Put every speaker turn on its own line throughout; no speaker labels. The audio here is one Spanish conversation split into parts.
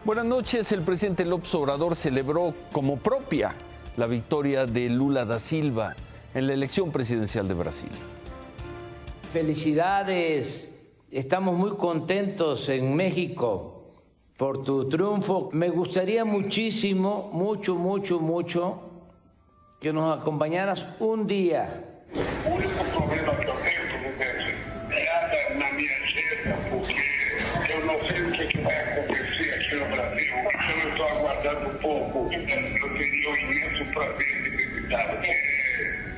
Buenas noches. El presidente López Obrador celebró como propia la victoria de Lula da Silva en la elección presidencial de Brasil.
Felicidades, estamos muy contentos en México por tu triunfo. Me gustaría muchísimo, mucho, que nos acompañaras un día.
O único problema que eu tenho, presidente, é na minha agenda, porque eu não sei o que vai acontecer aqui no Brasil. Então eu estou aguardando um pouco. Eu teria um imenso prazer de visitar, porque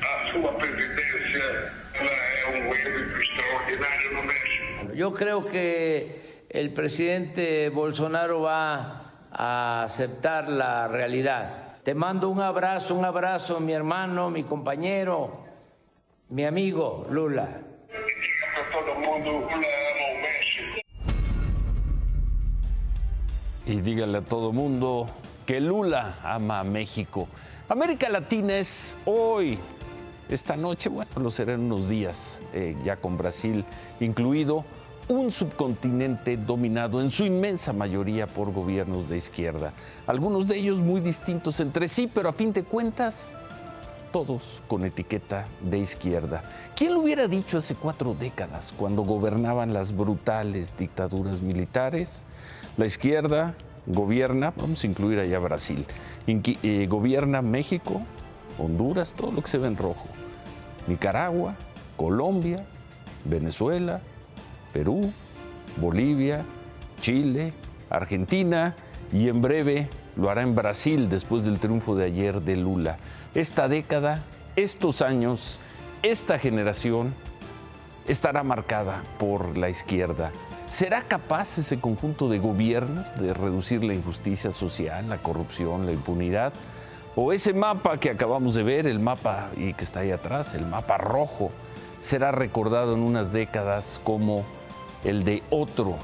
a sua presidência ela é um êxito extraordinário no México.
Yo creo que el presidente Bolsonaro va a aceptar la realidad. Te mando un abrazo, mi hermano, mi compañero, mi amigo Lula.
E diga para todo mundo, Lula ama o México.
Y dígale a todo mundo que Lula ama a México. América Latina es hoy, esta noche, bueno, lo será en unos días, ya con Brasil incluido, un subcontinente dominado en su inmensa mayoría por gobiernos de izquierda. Algunos de ellos muy distintos entre sí, pero a fin de cuentas, todos con etiqueta de izquierda. ¿Quién lo hubiera dicho hace 4 décadas, cuando gobernaban las brutales dictaduras militares? La izquierda gobierna, vamos a incluir allá Brasil, gobierna México, Honduras, todo lo que se ve en rojo, Nicaragua, Colombia, Venezuela, Perú, Bolivia, Chile, Argentina y en breve lo hará en Brasil después del triunfo de ayer de Lula. Esta década, estos años, esta generación estará marcada por la izquierda. ¿Será capaz ese conjunto de gobiernos de reducir la injusticia social, la corrupción, la impunidad? ¿O ese mapa que acabamos de ver, el mapa y que está ahí atrás, el mapa rojo, será recordado en unas décadas como el de otro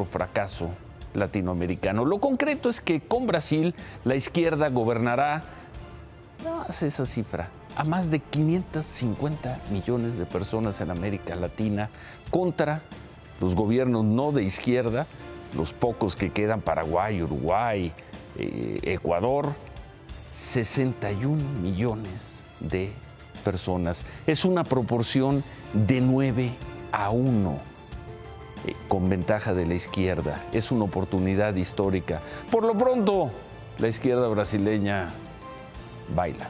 fracaso latinoamericano? Lo concreto es que con Brasil la izquierda gobernará, no hace esa cifra, a más de 550 millones de personas en América Latina contra los gobiernos no de izquierda, los pocos que quedan, Paraguay, Uruguay, Ecuador, 61 millones de personas. Es una proporción de 9-1, con ventaja de la izquierda. Es una oportunidad histórica. Por lo pronto, la izquierda brasileña baila.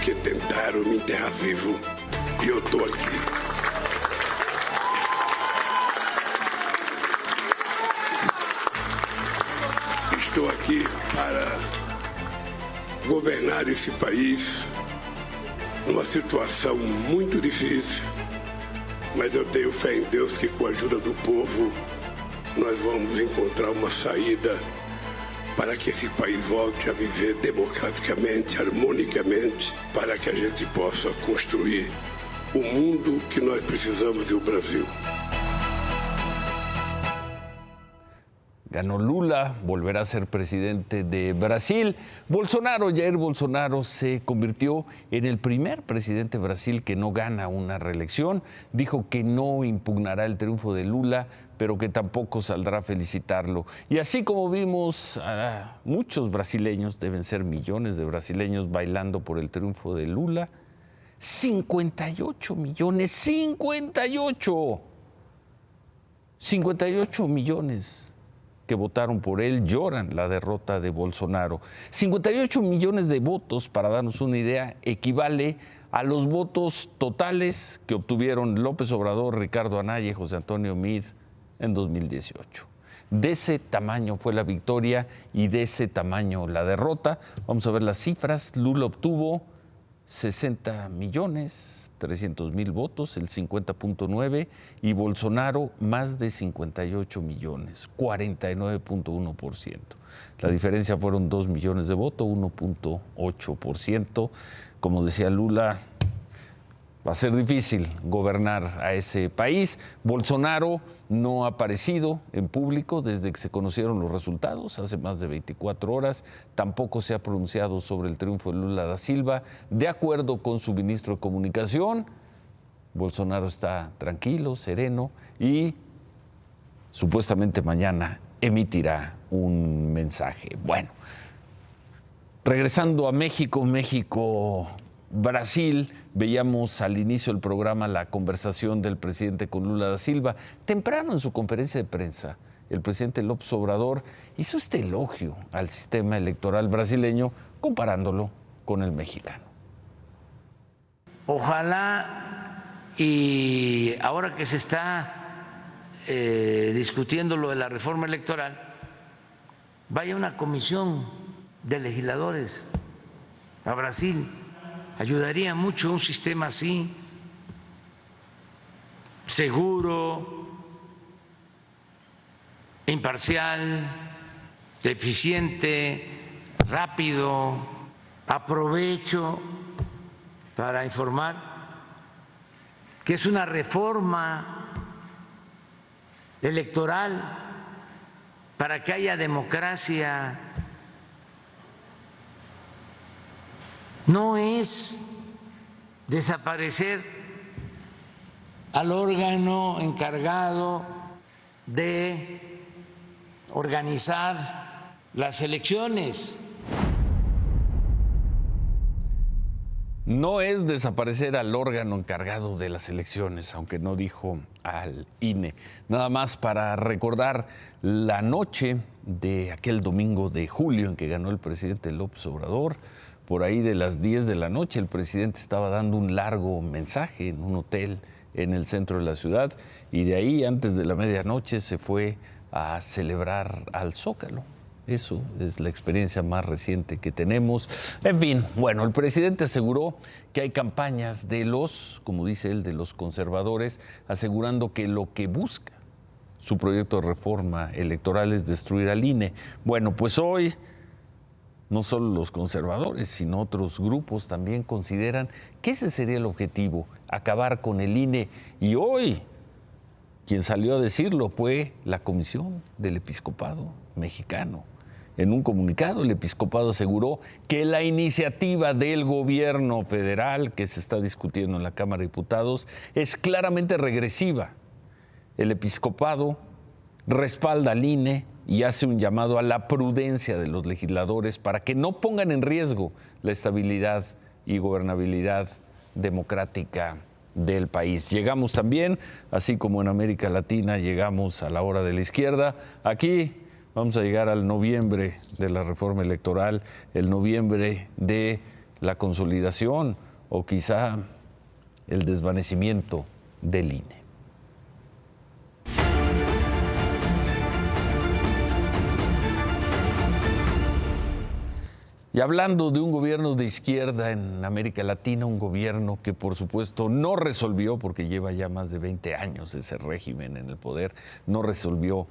Que tentaram me enterrar vivo e eu estou aqui. Estou aqui para governar esse país numa situação muito difícil, mas eu tenho fé em Deus que com a ajuda do povo nós vamos encontrar uma saída para que esse país volte a viver democraticamente, harmonicamente, para que a gente possa construir o mundo que nós precisamos e o Brasil.
Ganó Lula, volverá a ser presidente de Brasil. Jair Bolsonaro se convirtió en el primer presidente de Brasil que no gana una reelección. Dijo que no impugnará el triunfo de Lula, pero que tampoco saldrá a felicitarlo. Y así como vimos a muchos brasileños, deben ser millones de brasileños bailando por el triunfo de Lula, 58 millones, 58 millones que votaron por él lloran la derrota de Bolsonaro. 58 millones de votos, para darnos una idea, equivale a los votos totales que obtuvieron López Obrador, Ricardo Anaya y José Antonio Meade en 2018. De ese tamaño fue la victoria y de ese tamaño la derrota. Vamos a ver las cifras. Lula obtuvo 60.300.000 votos, el 50.9%, y Bolsonaro más de 58 millones, 49.1%. La diferencia fueron 2 millones de votos, 1.8%. Como decía Lula, va a ser difícil gobernar a ese país. Bolsonaro no ha aparecido en público desde que se conocieron los resultados, hace más de 24 horas. Tampoco se ha pronunciado sobre el triunfo de Lula da Silva. De acuerdo con su ministro de Comunicación, Bolsonaro está tranquilo, sereno y supuestamente mañana emitirá un mensaje. Bueno, regresando a México, Brasil, veíamos al inicio del programa la conversación del presidente con Lula da Silva. Temprano en su conferencia de prensa, el presidente López Obrador hizo este elogio al sistema electoral brasileño comparándolo con el mexicano.
Ojalá, y ahora que se está discutiendo lo de la reforma electoral, vaya una comisión de legisladores a Brasil. Ayudaría mucho un sistema así, seguro, imparcial, eficiente, rápido. Aprovecho para informar que es una reforma electoral para que haya democracia. No es desaparecer al órgano encargado de organizar las elecciones.
No es desaparecer al órgano encargado de las elecciones, aunque no dijo al INE. Nada más para recordar la noche de aquel domingo de julio en que ganó el presidente López Obrador. Por ahí de las 10 de la noche el presidente estaba dando un largo mensaje en un hotel en el centro de la ciudad y de ahí antes de la medianoche se fue a celebrar al Zócalo. Eso es la experiencia más reciente que tenemos. En fin, bueno, el presidente aseguró que hay campañas de los, como dice él, de los conservadores, asegurando que lo que busca su proyecto de reforma electoral es destruir al INE. Bueno, pues hoy no solo los conservadores, sino otros grupos también consideran que ese sería el objetivo, acabar con el INE. Y hoy, quien salió a decirlo fue la Comisión del Episcopado Mexicano. En un comunicado, el episcopado aseguró que la iniciativa del gobierno federal que se está discutiendo en la Cámara de Diputados es claramente regresiva. El episcopado respalda al INE y hace un llamado a la prudencia de los legisladores para que no pongan en riesgo la estabilidad y gobernabilidad democrática del país. Llegamos también, así como en América Latina llegamos a la hora de la izquierda, aquí vamos a llegar al noviembre de la reforma electoral, el noviembre de la consolidación o quizá el desvanecimiento del INE. Y hablando de un gobierno de izquierda en América Latina, un gobierno que por supuesto no resolvió, porque lleva ya más de 20 años ese régimen en el poder, no resolvió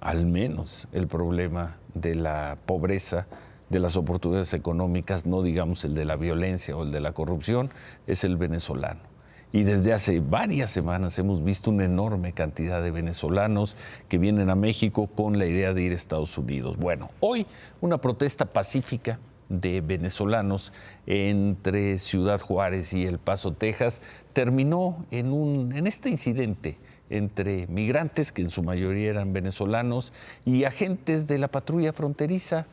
al menos el problema de la pobreza, de las oportunidades económicas, no digamos el de la violencia o el de la corrupción, es el venezolano. Y desde hace varias semanas hemos visto una enorme cantidad de venezolanos que vienen a México con la idea de ir a Estados Unidos. Bueno, hoy una protesta pacífica de venezolanos entre Ciudad Juárez y El Paso, Texas, terminó en este incidente entre migrantes, que en su mayoría eran venezolanos, y agentes de la patrulla fronteriza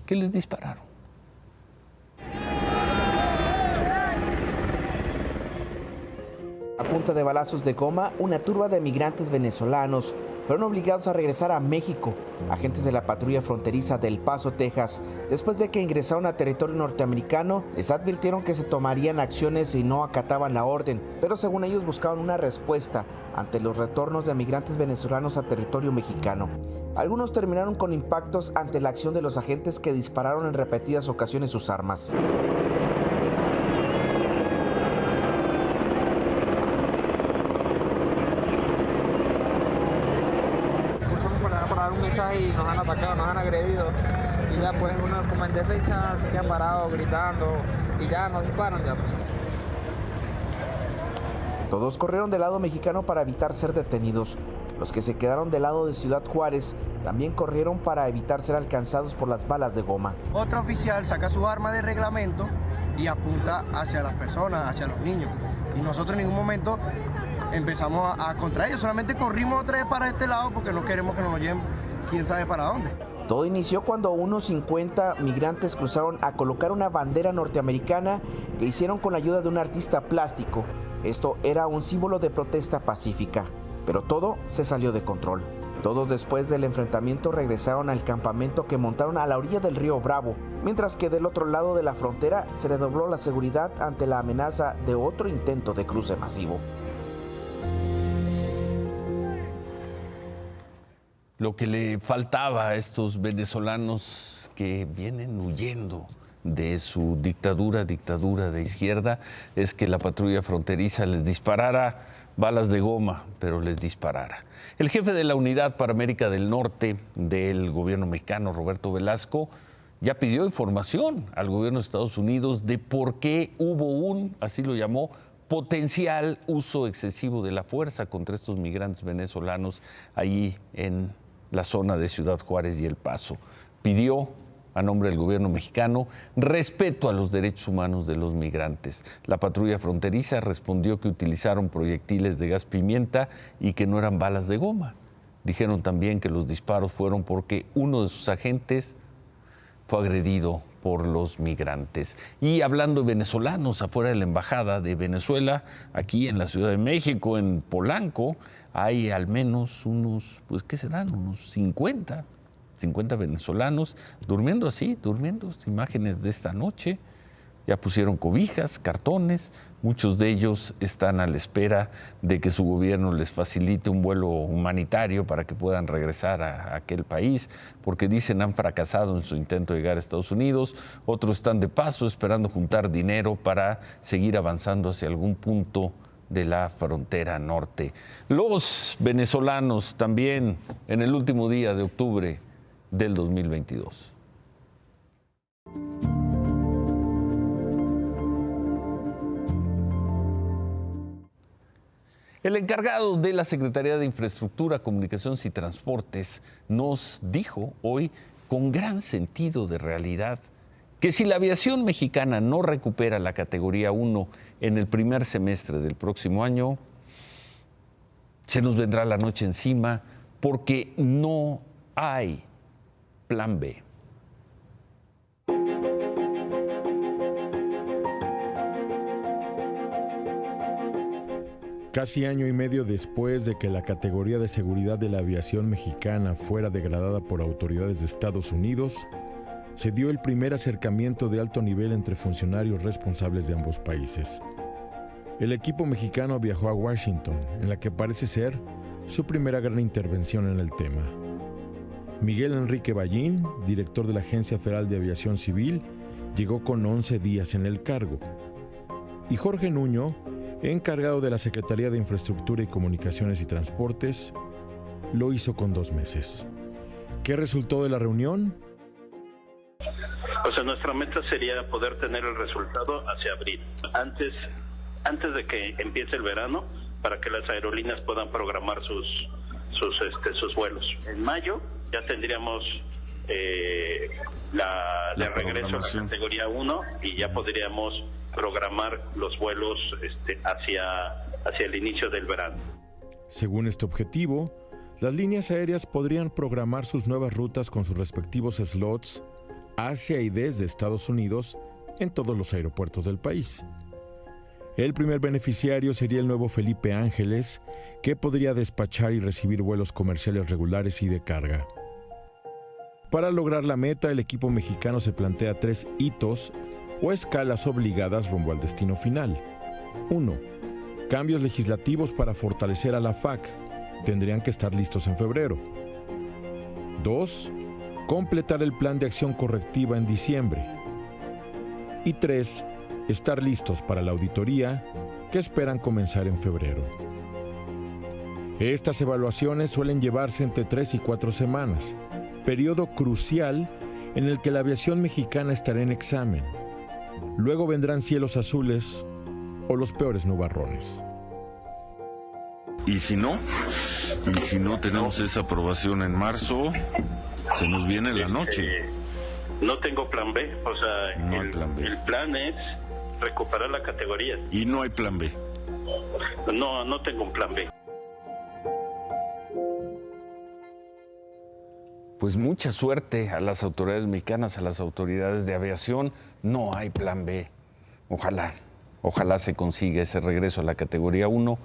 que les dispararon.
A punta de balazos de goma, una turba de migrantes venezolanos fueron obligados a regresar a México. Agentes de la patrulla fronteriza de El Paso, Texas, después de que ingresaron a territorio norteamericano, les advirtieron que se tomarían acciones si no acataban la orden, pero según ellos buscaban una respuesta ante los retornos de migrantes venezolanos a territorio mexicano. Algunos terminaron con impactos ante la acción de los agentes que dispararon en repetidas ocasiones sus armas.
un mensaje y nos han atacado, nos han agredido. Y ya pues uno como en defensa se queda parado gritando y ya nos disparan ya pues.
Todos corrieron del lado mexicano para evitar ser detenidos. Los que se quedaron del lado de Ciudad Juárez también corrieron para evitar ser alcanzados por las balas de goma.
Otro oficial saca su arma de reglamento y apunta hacia las personas, hacia los niños. Y nosotros en ningún momento empezamos a contra ellos, solamente corrimos otra vez para este lado porque no queremos que nos lleven quién sabe para dónde.
Todo inició cuando unos 50 migrantes cruzaron a colocar una bandera norteamericana que hicieron con la ayuda de un artista plástico. Esto era un símbolo de protesta pacífica, pero todo se salió de control. Todos después del enfrentamiento regresaron al campamento que montaron a la orilla del río Bravo, mientras que del otro lado de la frontera se redobló la seguridad ante la amenaza de otro intento de cruce masivo.
Lo que le faltaba a estos venezolanos que vienen huyendo de su dictadura de izquierda, es que la patrulla fronteriza les disparara balas de goma, pero les disparara. El jefe de la Unidad para América del Norte del gobierno mexicano, Roberto Velasco, ya pidió información al gobierno de Estados Unidos de por qué hubo un, así lo llamó, potencial uso excesivo de la fuerza contra estos migrantes venezolanos allí en la zona de Ciudad Juárez y El Paso. Pidió a nombre del gobierno mexicano respeto a los derechos humanos de los migrantes. La patrulla fronteriza respondió que utilizaron proyectiles de gas pimienta y que no eran balas de goma. Dijeron también que los disparos fueron porque uno de sus agentes fue agredido por los migrantes. Y hablando de venezolanos, afuera de la Embajada de Venezuela, aquí en la Ciudad de México, en Polanco, hay al menos unos, pues ¿qué serán? Unos 50 venezolanos durmiendo así, imágenes de esta noche. Ya pusieron cobijas, cartones, muchos de ellos están a la espera de que su gobierno les facilite un vuelo humanitario para que puedan regresar a aquel país, porque dicen han fracasado en su intento de llegar a Estados Unidos. Otros están de paso esperando juntar dinero para seguir avanzando hacia algún punto de la frontera norte. Los venezolanos también en el último día de octubre del 2022. El encargado de la Secretaría de Infraestructura, Comunicaciones y Transportes nos dijo hoy, con gran sentido de realidad, que si la aviación mexicana no recupera la categoría 1 en el primer semestre del próximo año, se nos vendrá la noche encima porque no hay plan B.
Casi año y medio después de que la categoría de seguridad de la aviación mexicana fuera degradada por autoridades de Estados Unidos, se dio el primer acercamiento de alto nivel entre funcionarios responsables de ambos países. El equipo mexicano viajó a Washington, en la que parece ser su primera gran intervención en el tema. Miguel Enrique Ballín, director de la Agencia Federal de Aviación Civil, llegó con 11 días en el cargo. Y Jorge Nuño, encargado de la Secretaría de Infraestructura y Comunicaciones y Transportes, lo hizo con 2 meses. ¿Qué resultó de la reunión?
Pues nuestra meta sería poder tener el resultado hacia abril, antes de que empiece el verano, para que las aerolíneas puedan programar sus vuelos. En mayo ya tendríamos la regreso a la categoría 1 y ya podríamos programar los vuelos hacia el inicio del verano.
Según este objetivo, las líneas aéreas podrían programar sus nuevas rutas con sus respectivos slots hacia y desde Estados Unidos en todos los aeropuertos del país. El primer beneficiario sería el nuevo Felipe Ángeles, que podría despachar y recibir vuelos comerciales regulares y de carga. Para lograr la meta, el equipo mexicano se plantea 3 hitos o escalas obligadas rumbo al destino final. 1. Cambios legislativos para fortalecer a la FAC. Tendrían que estar listos en febrero. 2. Completar el plan de acción correctiva en diciembre. Y 3. Estar listos para la auditoría, que esperan comenzar en febrero. Estas evaluaciones suelen llevarse entre 3 y 4 semanas, periodo crucial en el que la aviación mexicana estará en examen. Luego vendrán cielos azules o los peores nubarrones.
¿Y si no? ¿Y si no tenemos esa aprobación en marzo? Se nos viene la noche.
No tengo plan B, o sea,
No hay plan B.
el plan es recuperar la categoría.
Y no hay plan B.
No tengo un plan B.
Pues mucha suerte a las autoridades mexicanas, a las autoridades de aviación. No hay plan B. Ojalá se consiga ese regreso a la categoría 1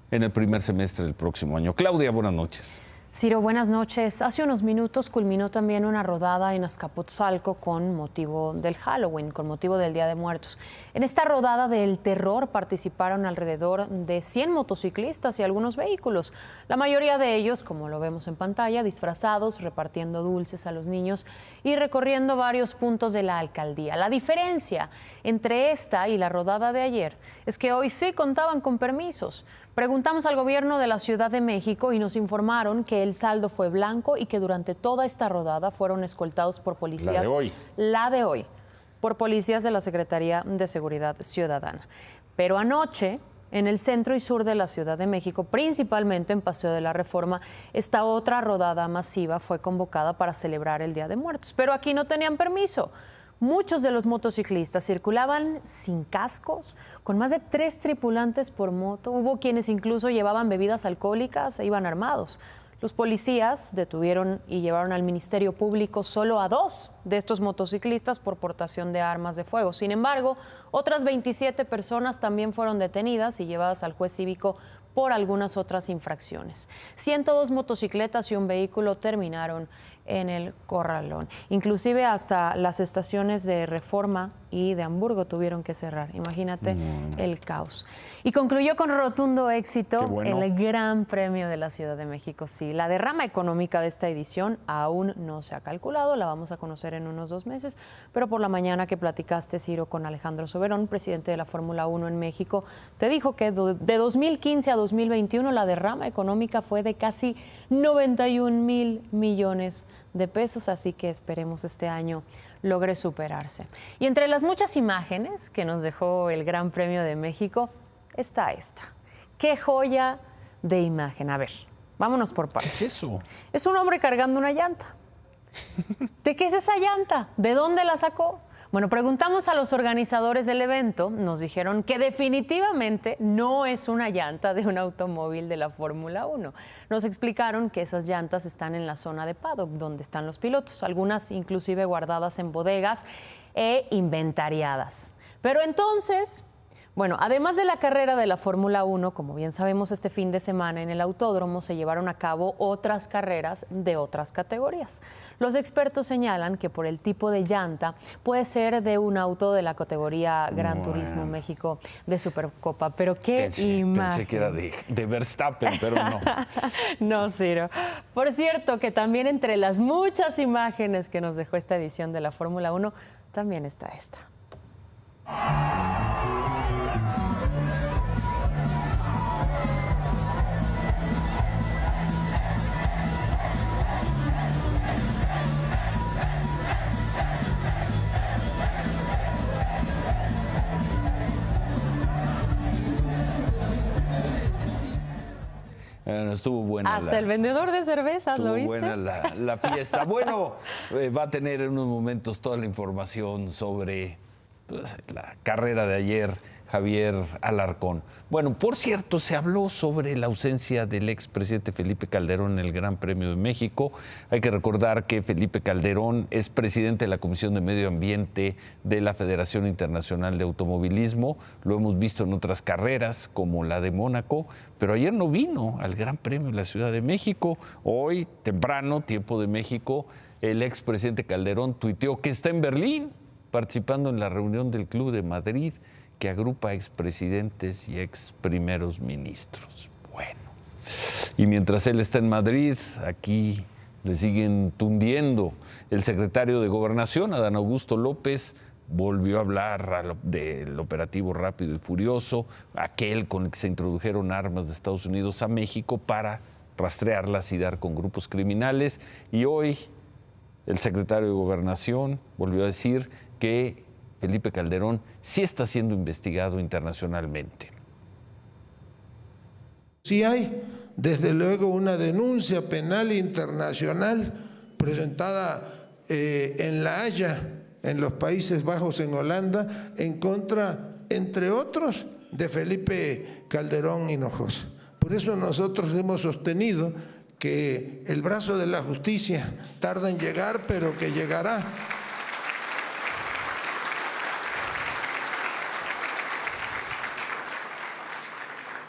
en el primer semestre del próximo año. Claudia, buenas noches.
Ciro, buenas noches. Hace unos minutos culminó también una rodada en Azcapotzalco con motivo del Halloween, con motivo del Día de Muertos. En esta rodada del terror participaron alrededor de 100 motociclistas y algunos vehículos. La mayoría de ellos, como lo vemos en pantalla, disfrazados, repartiendo dulces a los niños y recorriendo varios puntos de la alcaldía. La diferencia entre esta y la rodada de ayer es que hoy sí contaban con permisos. Preguntamos al gobierno de la Ciudad de México y nos informaron que el saldo fue blanco y que durante toda esta rodada fueron escoltados por policías. La de hoy, por policías de la Secretaría de Seguridad Ciudadana. Pero anoche, en el centro y sur de la Ciudad de México, principalmente en Paseo de la Reforma, esta otra rodada masiva fue convocada para celebrar el Día de Muertos. Pero aquí no tenían permiso. Muchos de los motociclistas circulaban sin cascos, con más de 3 tripulantes por moto. Hubo quienes incluso llevaban bebidas alcohólicas e iban armados. Los policías detuvieron y llevaron al Ministerio Público solo a 2 de estos motociclistas por portación de armas de fuego. Sin embargo, otras 27 personas también fueron detenidas y llevadas al juez cívico por algunas otras infracciones. 102 motocicletas y un vehículo terminaron en el corralón. Inclusive hasta las estaciones de Reforma y de Hamburgo tuvieron que cerrar. Imagínate el caos. Y concluyó con rotundo éxito el Gran Premio de la Ciudad de México. Sí, la derrama económica de esta edición aún no se ha calculado, la vamos a conocer en unos 2 meses, pero por la mañana que platicaste, Ciro, con Alejandro Soberón, presidente de la Fórmula 1 en México, te dijo que de 2015 a 2021 la derrama económica fue de casi 91,000 millones de pesos, así que esperemos este año logre superarse. Y entre las muchas imágenes que nos dejó el Gran Premio de México está esta. ¡Qué joya de imagen! A ver, vámonos por partes.
¿Qué es eso?
Es un hombre cargando una llanta. ¿De qué es esa llanta? ¿De dónde la sacó? Bueno, preguntamos a los organizadores del evento, nos dijeron que definitivamente no es una llanta de un automóvil de la Fórmula 1. Nos explicaron que esas llantas están en la zona de paddock, donde están los pilotos, algunas inclusive guardadas en bodegas e inventariadas. Pero entonces, bueno, además de la carrera de la Fórmula 1, como bien sabemos, este fin de semana en el autódromo se llevaron a cabo otras carreras de otras categorías. Los expertos señalan que por el tipo de llanta puede ser de un auto de la categoría Gran Turismo México de Supercopa, pero qué imagen.
Pensé que era de Verstappen, pero no.
No, Ciro. Por cierto, que también entre las muchas imágenes que nos dejó esta edición de la Fórmula 1, también está esta.
Estuvo buena.
Hasta el vendedor de cervezas, ¿lo viste?
Estuvo buena la fiesta. Bueno, va a tener en unos momentos toda la información sobre la carrera de ayer, Javier Alarcón. Bueno, por cierto, se habló sobre la ausencia del expresidente Felipe Calderón en el Gran Premio de México. Hay que recordar que Felipe Calderón es presidente de la Comisión de Medio Ambiente de la Federación Internacional de Automovilismo. Lo hemos visto en otras carreras, como la de Mónaco, pero ayer no vino al Gran Premio de la Ciudad de México. Hoy, temprano, tiempo de México, el expresidente Calderón tuiteó que está en Berlín, participando en la reunión del Club de Madrid, que agrupa expresidentes y ex primeros ministros. Bueno, y mientras él está en Madrid, aquí le siguen tundiendo. El secretario de Gobernación, Adán Augusto López, volvió a hablar del operativo Rápido y Furioso, aquel con el que se introdujeron armas de Estados Unidos a México para rastrearlas y dar con grupos criminales. Y hoy el secretario de Gobernación volvió a decir que Felipe Calderón sí está siendo investigado internacionalmente.
Sí hay, desde luego, una denuncia penal internacional presentada en La Haya, en los Países Bajos, en Holanda, en contra, entre otros, de Felipe Calderón Hinojosa. Por eso nosotros hemos sostenido que el brazo de la justicia tarda en llegar, pero que llegará.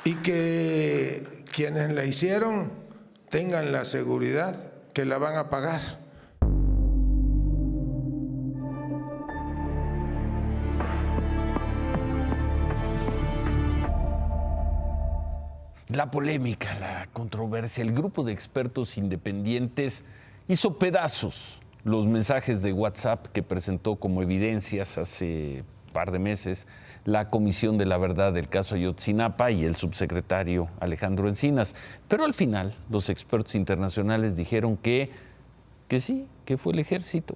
Y que quienes la hicieron tengan la seguridad que la van a pagar.
La polémica, la controversia, el grupo de expertos independientes hizo pedazos los mensajes de WhatsApp que presentó como evidencias hace par de meses la Comisión de la Verdad del caso Ayotzinapa y el subsecretario Alejandro Encinas. Pero al final los expertos internacionales dijeron que sí, que fue el ejército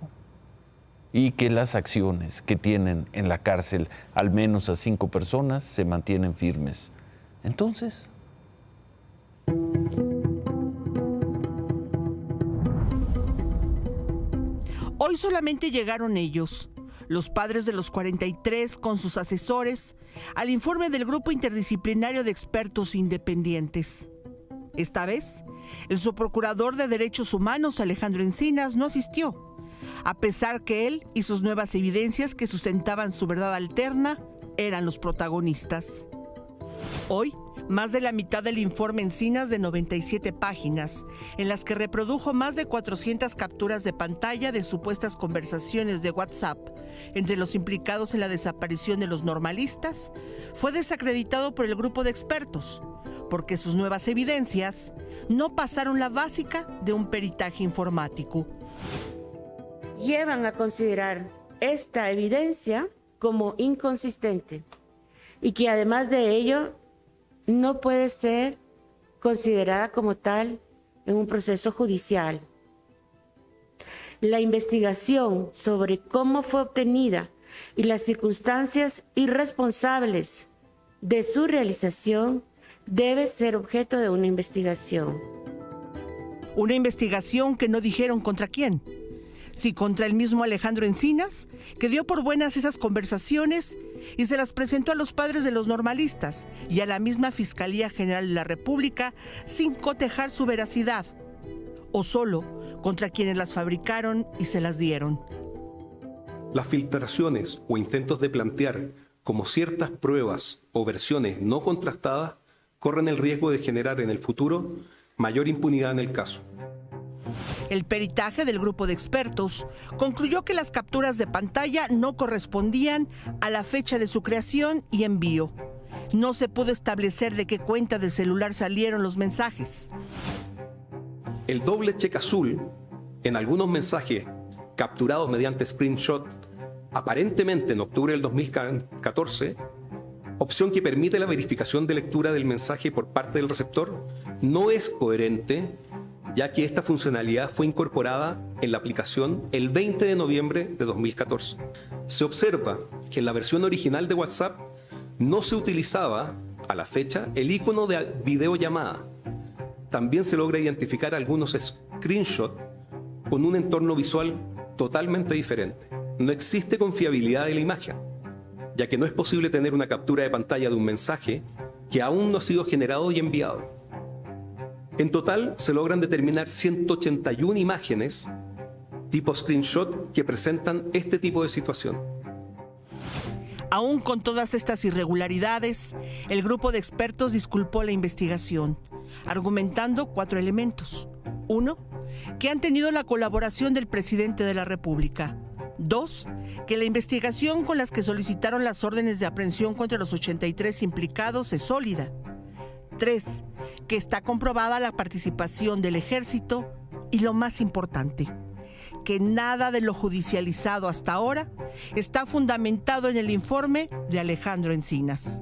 y que las acciones que tienen en la cárcel al menos a 5 personas se mantienen firmes. Entonces,
hoy solamente llegaron ellos, los padres de los 43 con sus asesores, al informe del Grupo Interdisciplinario de Expertos Independientes. Esta vez, el subprocurador de Derechos Humanos, Alejandro Encinas, no asistió, a pesar que él y sus nuevas evidencias que sustentaban su verdad alterna eran los protagonistas. Hoy, más de la mitad del informe Encinas, de 97 páginas, en las que reprodujo más de 400 capturas de pantalla de supuestas conversaciones de WhatsApp entre los implicados en la desaparición de los normalistas, fue desacreditado por el grupo de expertos, porque sus nuevas evidencias no pasaron la básica de un peritaje informático.
Llevan a considerar esta evidencia como inconsistente y que además de ello no puede ser considerada como tal en un proceso judicial. La investigación sobre cómo fue obtenida y las circunstancias irresponsables de su realización debe ser objeto de una investigación.
Una investigación que no dijeron contra quién. Sí, contra el mismo Alejandro Encinas, que dio por buenas esas conversaciones y se las presentó a los padres de los normalistas y a la misma Fiscalía General de la República sin cotejar su veracidad, o solo contra quienes las fabricaron y se las dieron.
Las filtraciones o intentos de plantear como ciertas pruebas o versiones no contrastadas corren el riesgo de generar en el futuro mayor impunidad en el caso.
El peritaje del grupo de expertos concluyó que las capturas de pantalla no correspondían a la fecha de su creación y envío. No se pudo establecer de qué cuenta del celular salieron los mensajes.
El doble check azul en algunos mensajes capturados mediante screenshot, aparentemente en octubre del 2014, opción que permite la verificación de lectura del mensaje por parte del receptor, no es coherente, ya que esta funcionalidad fue incorporada en la aplicación el 20 de noviembre de 2014. Se observa que en la versión original de WhatsApp no se utilizaba, a la fecha, el icono de videollamada. También se logra identificar algunos screenshots con un entorno visual totalmente diferente. No existe confiabilidad de la imagen, ya que no es posible tener una captura de pantalla de un mensaje que aún no ha sido generado y enviado. En total, se logran determinar 181 imágenes tipo screenshot que presentan este tipo de situación.
Aún con todas estas irregularidades, el grupo de expertos disculpó la investigación, argumentando 4 elementos. 1, que han tenido la colaboración del presidente de la República. 2, que la investigación con las que solicitaron las órdenes de aprehensión contra los 83 implicados es sólida. 3, que está comprobada la participación del ejército y, lo más importante, que nada de lo judicializado hasta ahora está fundamentado en el informe de Alejandro Encinas.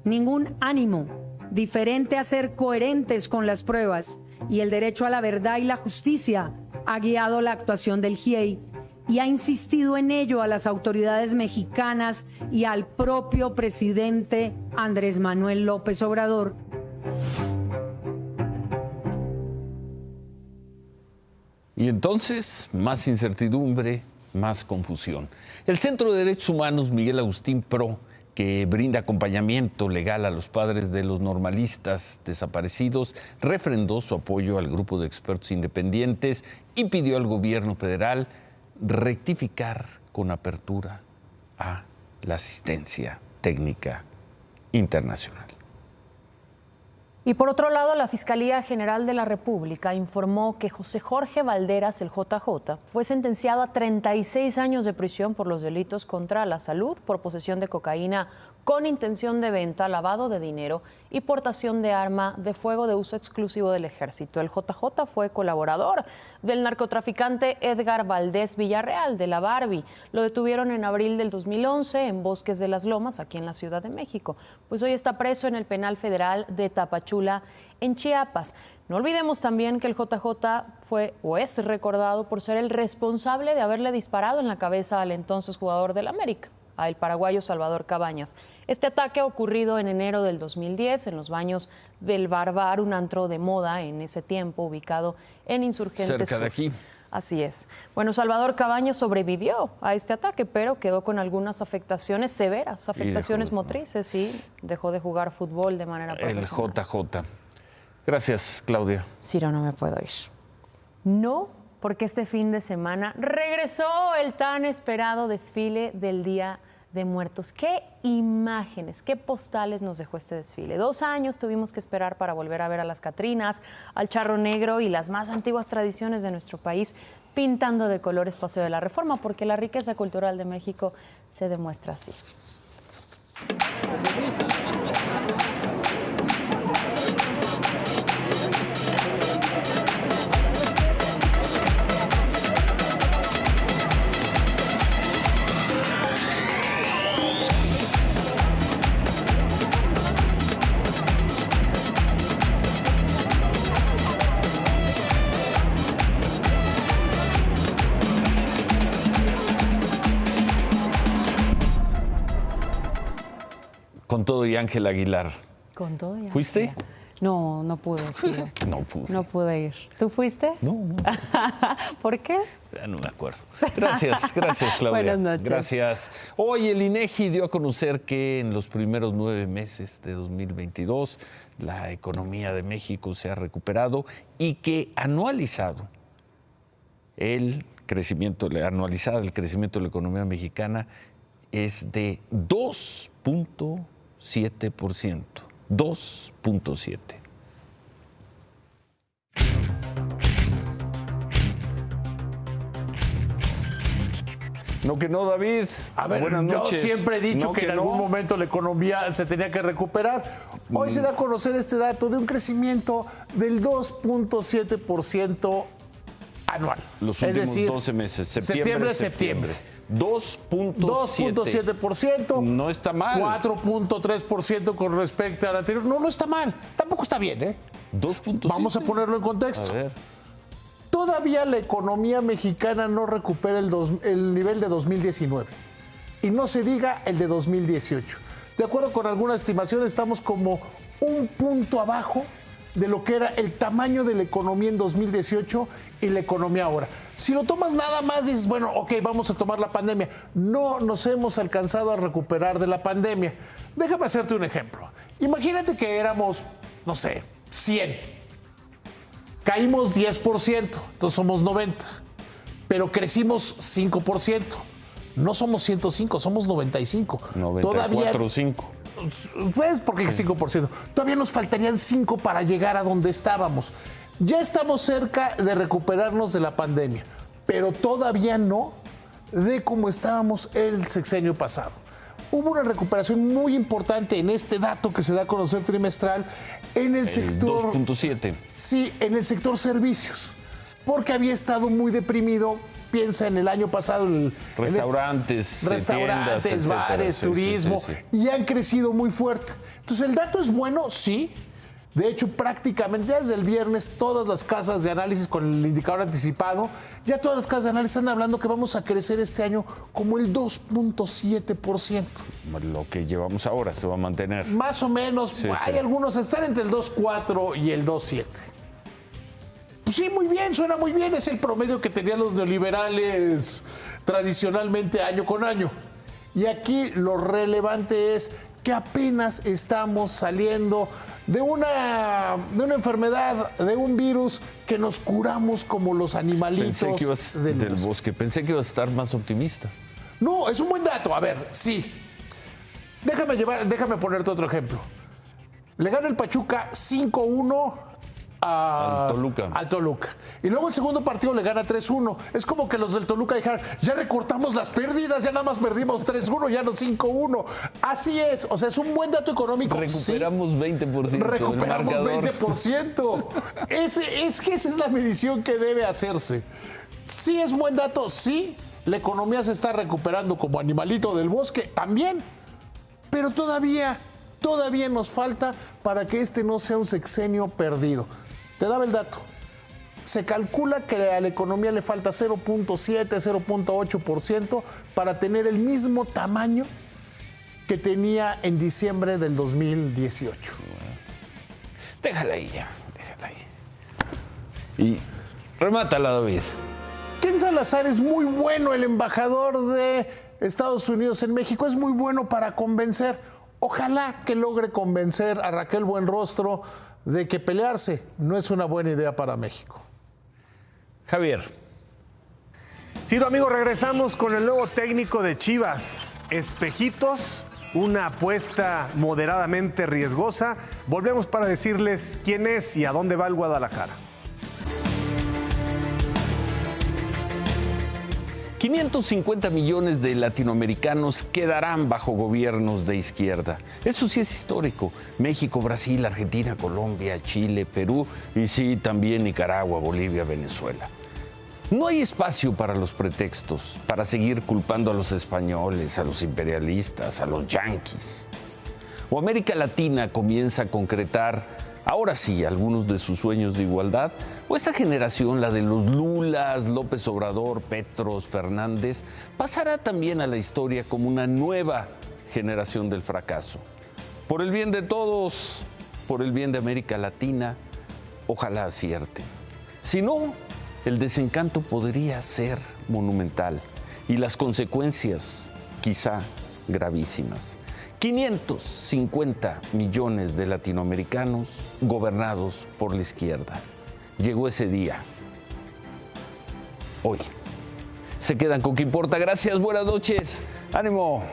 Ningún ánimo diferente a ser coherentes con las pruebas y el derecho a la verdad y la justicia ha guiado la actuación del GIEI y ha insistido en ello a las autoridades mexicanas y al propio presidente Andrés Manuel López Obrador.
Y entonces, más incertidumbre, más confusión. El Centro de Derechos Humanos Miguel Agustín Pro, que brinda acompañamiento legal a los padres de los normalistas desaparecidos, refrendó su apoyo al grupo de expertos independientes y pidió al gobierno federal rectificar con apertura a la asistencia técnica internacional.
Y por otro lado, la Fiscalía General de la República informó que José Jorge Valderas, el JJ, fue sentenciado a 36 años de prisión por los delitos contra la salud, por posesión de cocaína con intención de venta, lavado de dinero y portación de arma de fuego de uso exclusivo del Ejército. El JJ fue colaborador del narcotraficante Edgar Valdés Villarreal, de la Barbie. Lo detuvieron en abril del 2011 en Bosques de las Lomas, aquí en la Ciudad de México. Pues hoy está preso en el Penal Federal de Tapachula, en Chiapas. No olvidemos también que el JJ fue o es recordado por ser el responsable de haberle disparado en la cabeza al entonces jugador del América, al paraguayo Salvador Cabañas. Este ataque ocurrido en enero del 2010 en los baños del Barbar, un antro de moda en ese tiempo ubicado en Insurgentes
cerca
Sur.
de aquí.
Así es. Bueno, Salvador Cabañas sobrevivió a este ataque, pero quedó con algunas afectaciones severas, afectaciones motrices, y dejó de jugar fútbol de manera profesional.
El JJ. Gracias, Claudia.
Ciro, no me puedo ir. No, porque este fin de semana regresó el tan esperado desfile del Día de Muertos. Qué imágenes, qué postales nos dejó este desfile. 2 años tuvimos que esperar para volver a ver a las Catrinas, al Charro Negro y las más antiguas tradiciones de nuestro país pintando de colores Paseo de la Reforma, porque la riqueza cultural de México se demuestra así.
Con todo y Ángel Aguilar.
Con todo y Ángel.
¿Fuiste?
No, no pude. Sí.
No pude.
No pude ir. ¿Tú fuiste?
No.
¿Por qué?
Ya no me acuerdo. Gracias, Claudia.
Buenas noches.
Gracias. Hoy el INEGI dio a conocer que en los primeros 9 meses de 2022 la economía de México se ha recuperado y que anualizado el crecimiento de la economía mexicana es de 2.7%. 2.7%. No que no, David.
A ver,
buenas noches.
Yo siempre he dicho que en algún momento la economía se tenía que recuperar. Hoy se da a conocer este dato de un crecimiento del 2.7% anual.
Los últimos 12 meses, septiembre. 2.7%. No está mal.
4.3% con respecto al anterior. No está mal. Tampoco está bien, ¿eh?
2.7.
Vamos a ponerlo en contexto.
A ver.
Todavía la economía mexicana no recupera el nivel de 2019. Y no se diga el de 2018. De acuerdo con algunas estimaciones, estamos como un punto abajo de lo que era el tamaño de la economía en 2018 y la economía ahora. Si lo tomas nada más, dices, bueno, ok, vamos a tomar la pandemia. No nos hemos alcanzado a recuperar de la pandemia. Déjame hacerte un ejemplo. Imagínate que éramos, no sé, 100. Caímos 10%, entonces somos 90. Pero crecimos 5%. No somos 105, somos 95.
94.5.
Pues porque 5%. Todavía nos faltarían 5 para llegar a donde estábamos. Ya estamos cerca de recuperarnos de la pandemia, pero todavía no de cómo estábamos el sexenio pasado. Hubo una recuperación muy importante en este dato que se da a conocer trimestral en el sector
2.7.
Sí, en el sector servicios. porque había estado muy deprimido. Piensa en el año pasado.
Restaurantes, tiendas,
bares,
sí,
turismo,
sí.
y han crecido muy fuerte. Entonces, el dato es bueno, sí. De hecho, prácticamente ya desde el viernes, todas las casas de análisis con el indicador anticipado, ya todas las casas de análisis están hablando que vamos a crecer este año como el 2.7%.
Lo que llevamos ahora se va a mantener.
Más o menos, hay algunos están entre el 2.4 y el 2.7. Pues sí, muy bien, suena muy bien. Es el promedio que tenían los neoliberales tradicionalmente año con año. Y aquí lo relevante es que apenas estamos saliendo de una enfermedad, de un virus que nos curamos como los animalitos
del bosque. Pensé que ibas a estar más optimista.
No, es un buen dato. A ver, sí. Déjame ponerte otro ejemplo. Le gana el Pachuca 5-1 al Toluca. Y luego el segundo partido le gana 3-1. Es como que los del Toluca dijeron, ya recortamos las pérdidas, ya nada más perdimos 3-1, ya no 5-1 Así es, o sea, es un buen dato económico.
Recuperamos 20%.
Recuperamos 20%. Es que esa es la medición que debe hacerse. Sí es buen dato, sí. La economía se está recuperando como animalito del bosque, también. Pero todavía nos falta para que este no sea un sexenio perdido. Te daba el dato. Se calcula que a la economía le falta 0.7, 0.8% para tener el mismo tamaño que tenía en diciembre del 2018.
Déjala ahí ya, déjala ahí. Y remátala, David.
Ken Salazar es muy bueno, el embajador de Estados Unidos en México, es muy bueno para convencer. Ojalá que logre convencer a Raquel Buenrostro de que pelearse no es una buena idea para México.
Javier.
Ciro, amigo, regresamos con el nuevo técnico de Chivas. Espejitos, una apuesta moderadamente riesgosa. Volvemos para decirles quién es y a dónde va el Guadalajara.
550 millones de latinoamericanos quedarán bajo gobiernos de izquierda. Eso sí es histórico. México, Brasil, Argentina, Colombia, Chile, Perú y sí, también Nicaragua, Bolivia, Venezuela. No hay espacio para los pretextos, para seguir culpando a los españoles, a los imperialistas, a los yanquis. O América Latina comienza a concretar, ahora sí, algunos de sus sueños de igualdad, o esta generación, la de los Lulas, López Obrador, Petros, Fernández, pasará también a la historia como una nueva generación del fracaso. Por el bien de todos, por el bien de América Latina, ojalá acierte. Si no, el desencanto podría ser monumental y las consecuencias quizá gravísimas. 550 millones de latinoamericanos gobernados por la izquierda. Llegó ese día. Hoy. Se quedan con ¿Qué importa? Gracias, buenas noches. ¡Ánimo!